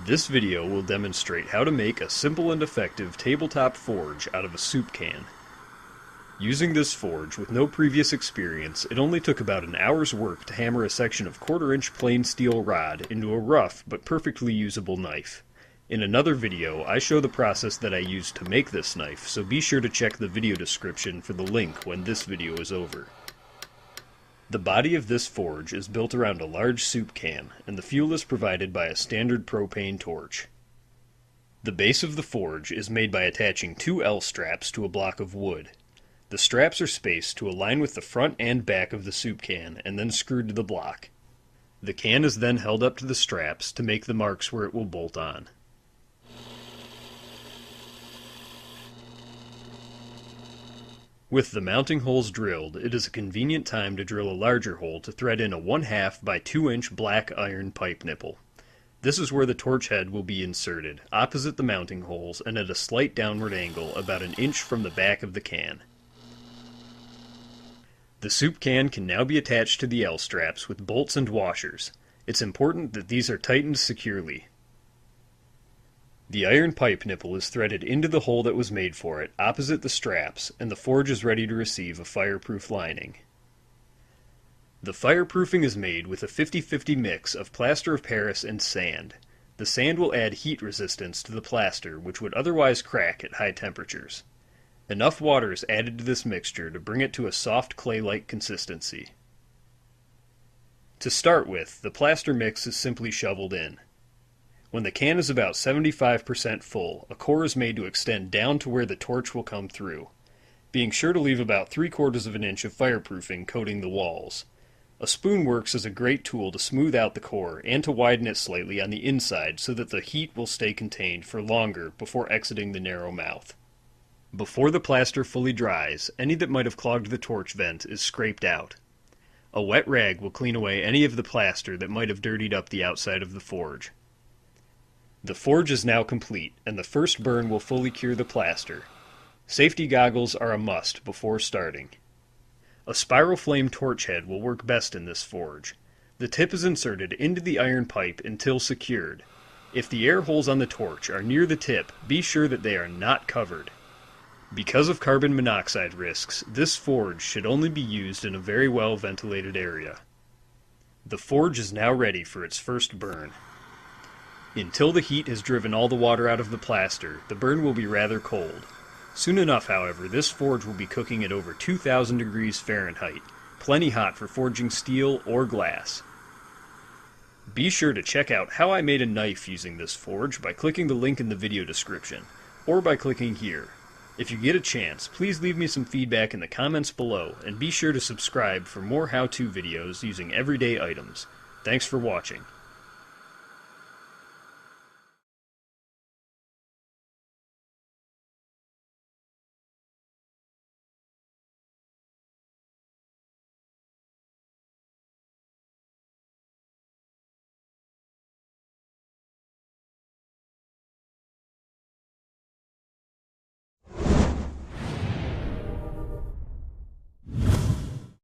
This video will demonstrate how to make a simple and effective tabletop forge out of a soup can. Using this forge with no previous experience, it only took about an hour's work to hammer a section of 1/4-inch plain steel rod into a rough but perfectly usable knife. In another video, I show the process that I used to make this knife, so be sure to check the video description for the link when this video is over. The body of this forge is built around a large soup can, and the fuel is provided by a standard propane torch. The base of the forge is made by attaching two L-straps to a block of wood. The straps are spaced to align with the front and back of the soup can, and then screwed to the block. The can is then held up to the straps to make the marks where it will bolt on. With the mounting holes drilled, it is a convenient time to drill a larger hole to thread in a 1/2 by 2-inch black iron pipe nipple. This is where the torch head will be inserted, opposite the mounting holes and at a slight downward angle about an inch from the back of the can. The soup can now be attached to the L-straps with bolts and washers. It's important that these are tightened securely. The iron pipe nipple is threaded into the hole that was made for it, opposite the straps, and the forge is ready to receive a fireproof lining. The fireproofing is made with a 50-50 mix of plaster of Paris and sand. The sand will add heat resistance to the plaster, which would otherwise crack at high temperatures. Enough water is added to this mixture to bring it to a soft clay-like consistency. To start with, the plaster mix is simply shoveled in. When the can is about 75% full, a core is made to extend down to where the torch will come through, being sure to leave about 3/4 of an inch of fireproofing coating the walls. A spoon works as a great tool to smooth out the core and to widen it slightly on the inside so that the heat will stay contained for longer before exiting the narrow mouth. Before the plaster fully dries, any that might have clogged the torch vent is scraped out. A wet rag will clean away any of the plaster that might have dirtied up the outside of the forge. The forge is now complete, and the first burn will fully cure the plaster. Safety goggles are a must before starting. A spiral flame torch head will work best in this forge. The tip is inserted into the iron pipe until secured. If the air holes on the torch are near the tip, be sure that they are not covered. Because of carbon monoxide risks, this forge should only be used in a very well ventilated area. The forge is now ready for its first burn. Until the heat has driven all the water out of the plaster, the burn will be rather cold. Soon enough, however, this forge will be cooking at over 2000 degrees Fahrenheit, plenty hot for forging steel or glass. Be sure to check out how I made a knife using this forge by clicking the link in the video description, or by clicking here. If you get a chance, please leave me some feedback in the comments below, and be sure to subscribe for more how-to videos using everyday items. Thanks for watching.